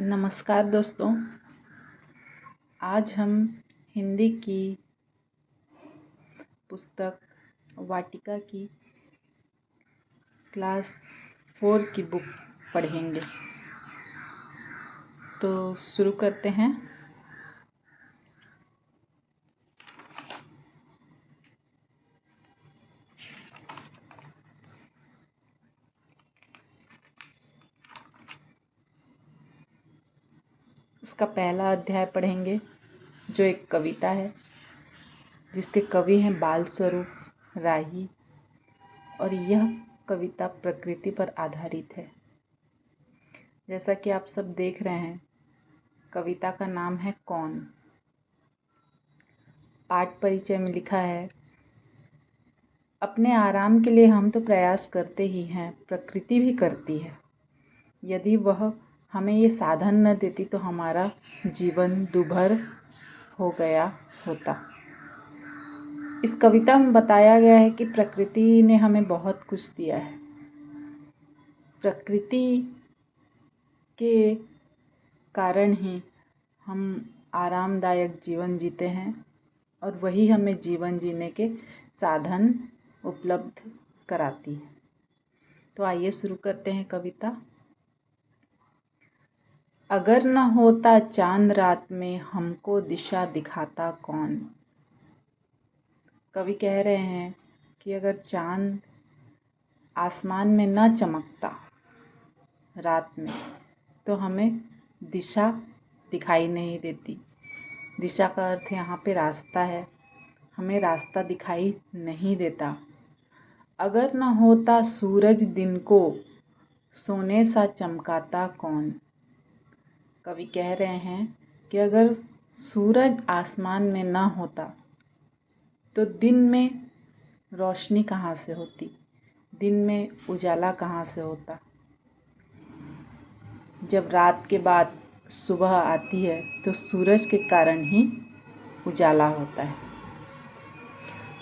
नमस्कार दोस्तों, आज हम हिंदी की पुस्तक वाटिका की क्लास 4 की बुक पढ़ेंगे। तो शुरू करते हैं। इसका पहला अध्याय पढ़ेंगे जो एक कविता है जिसके कवि हैं बाल स्वरूप राही, और यह कविता प्रकृति पर आधारित है। जैसा कि आप सब देख रहे हैं, कविता का नाम है कौन। पाठ परिचय में लिखा है, अपने आराम के लिए हम तो प्रयास करते ही हैं, प्रकृति भी करती है। यदि वह हमें ये साधन न देती तो हमारा जीवन दुभर हो गया होता। इस कविता में बताया गया है कि प्रकृति ने हमें बहुत कुछ दिया है। प्रकृति के कारण ही हम आरामदायक जीवन जीते हैं और वही हमें जीवन जीने के साधन उपलब्ध कराती है। तो आइए शुरू करते हैं कविता। अगर न होता चांद रात में हमको दिशा दिखाता कौन। कवि कह रहे हैं कि अगर चांद आसमान में न चमकता रात में तो हमें दिशा दिखाई नहीं देती। दिशा का अर्थ यहाँ पे रास्ता है, हमें रास्ता दिखाई नहीं देता। अगर न होता सूरज दिन को सोने सा चमकाता कौन। कवि कह रहे हैं कि अगर सूरज आसमान में ना होता तो दिन में रोशनी कहाँ से होती, दिन में उजाला कहाँ से होता। जब रात के बाद सुबह आती है तो सूरज के कारण ही उजाला होता है।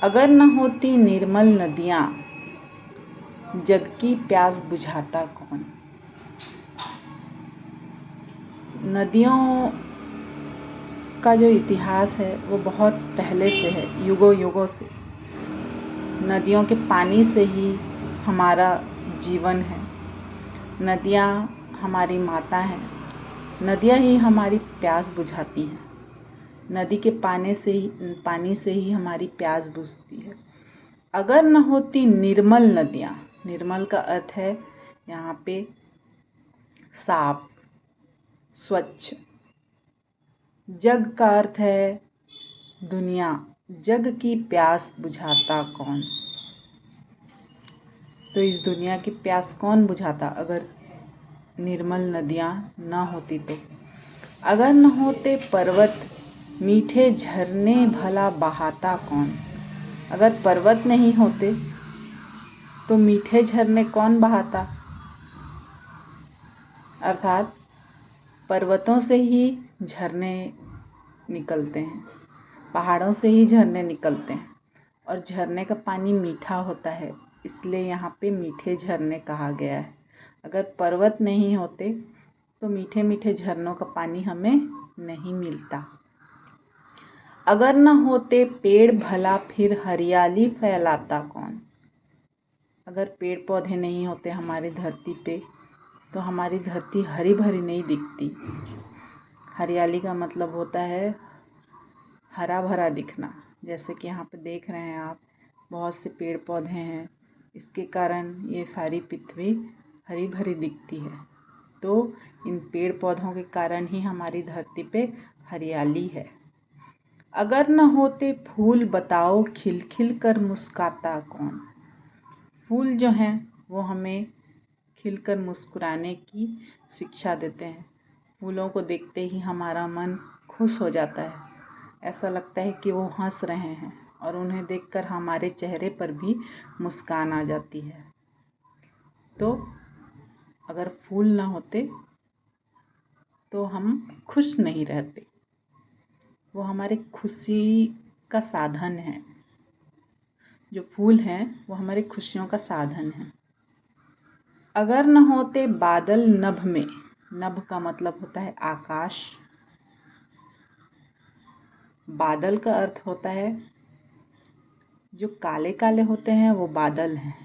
अगर न होती निर्मल नदियाँ जग की प्यास बुझाता कौन। नदियों का जो इतिहास है वो बहुत पहले से है, युगों युगों से। नदियों के पानी से ही हमारा जीवन है। नदियाँ हमारी माता हैं, नदियाँ ही हमारी प्यास बुझाती हैं। नदी के पानी से ही हमारी प्यास बुझती है। अगर न होती निर्मल नदियाँ, निर्मल का अर्थ है यहाँ पे साफ, स्वच्छ। जग का अर्थ है दुनिया, जग की प्यास बुझाता कौन। तो इस दुनिया की प्यास कौन बुझाता अगर निर्मल नदियाँ ना होती तो। अगर न होते पर्वत मीठे झरने भला बहाता कौन। अगर पर्वत नहीं होते तो मीठे झरने कौन बहाता। अर्थात पर्वतों से ही झरने निकलते हैं, पहाड़ों से ही झरने निकलते हैं और झरने का पानी मीठा होता है, इसलिए यहाँ पे मीठे झरने कहा गया है। अगर पर्वत नहीं होते तो मीठे मीठे झरनों का पानी हमें नहीं मिलता। अगर न होते पेड़ भला फिर हरियाली फैलाता कौन। अगर पेड़ पौधे नहीं होते हमारी धरती पे तो हमारी धरती हरी भरी नहीं दिखती। हरियाली का मतलब होता है हरा भरा दिखना। जैसे कि यहाँ पे देख रहे हैं आप, बहुत से पेड़ पौधे हैं, इसके कारण ये सारी पृथ्वी हरी भरी दिखती है। तो इन पेड़ पौधों के कारण ही हमारी धरती पे हरियाली है। अगर न होते फूल बताओ खिल खिल कर मुस्काता कौन। फूल जो हैं वो हमें खिलकर मुस्कुराने की शिक्षा देते हैं। फूलों को देखते ही हमारा मन खुश हो जाता है, ऐसा लगता है कि वो हंस रहे हैं और उन्हें देखकर हमारे चेहरे पर भी मुस्कान आ जाती है। तो अगर फूल ना होते तो हम खुश नहीं रहते, वो हमारे खुशी का साधन है। जो फूल हैं वो हमारी खुशियों का साधन है। अगर न होते बादल नभ में नभ का मतलब होता है आकाश। बादल का अर्थ होता है जो काले काले होते हैं वो बादल हैं,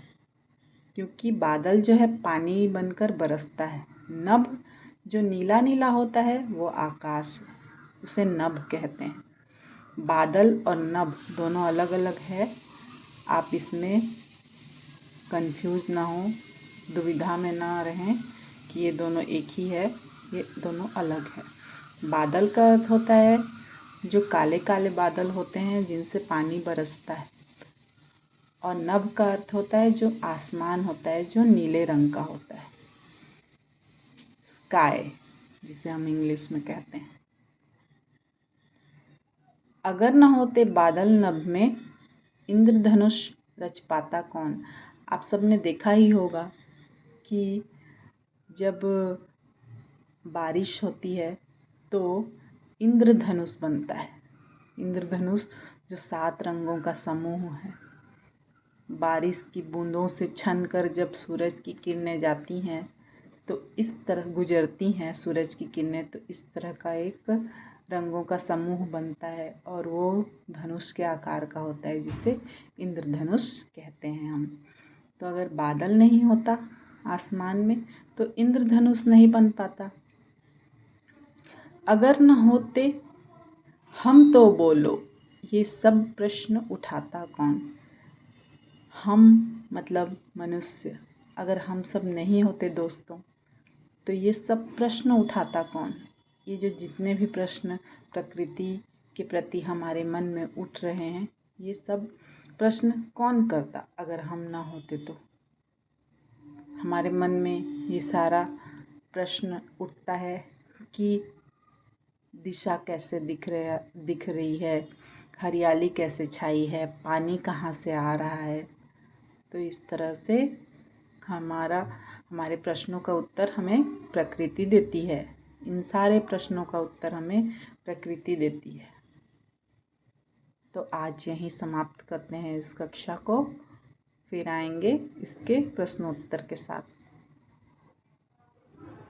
क्योंकि बादल जो है पानी बनकर बरसता है। नभ जो नीला नीला होता है वो आकाश है, उसे नभ कहते हैं। बादल और नभ दोनों अलग अलग है, आप इसमें कंफ्यूज ना हो, दुविधा में ना रहें कि ये दोनों एक ही है, ये दोनों अलग है। बादल का अर्थ होता है जो काले काले बादल होते हैं जिनसे पानी बरसता है, और नभ का अर्थ होता है जो आसमान होता है जो नीले रंग का होता है, स्काई जिसे हम इंग्लिश में कहते हैं। अगर न होते बादल नभ में, इंद्रधनुष रच पाता कौन। आप सबने देखा ही होगा कि जब बारिश होती है तो इंद्रधनुष बनता है। इंद्रधनुष जो 7 रंगों का समूह है, बारिश की बूंदों से छनकर जब सूरज की किरणें जाती हैं तो इस तरह गुजरती हैं सूरज की किरणें, तो इस तरह का एक रंगों का समूह बनता है और वो धनुष के आकार का होता है, जिसे इंद्रधनुष कहते हैं हम। तो अगर बादल नहीं होता आसमान में तो इंद्रधनुष नहीं बन पाता। अगर न होते हम तो बोलो, ये सब प्रश्न उठाता कौन। हम मतलब मनुष्य, अगर हम सब नहीं होते दोस्तों तो ये सब प्रश्न उठाता कौन। ये जो जितने भी प्रश्न प्रकृति के प्रति हमारे मन में उठ रहे हैं, ये सब प्रश्न कौन करता अगर हम ना होते तो। हमारे मन में ये सारा प्रश्न उठता है कि दिशा कैसे दिख रही है, हरियाली कैसे छाई है, पानी कहाँ से आ रहा है। तो इस तरह से हमारे प्रश्नों का उत्तर हमें प्रकृति देती है। इन सारे प्रश्नों का उत्तर हमें प्रकृति देती है। तो आज यहीं समाप्त करते हैं इस कक्षा को, फिर आएंगे इसके प्रश्नोत्तर के साथ।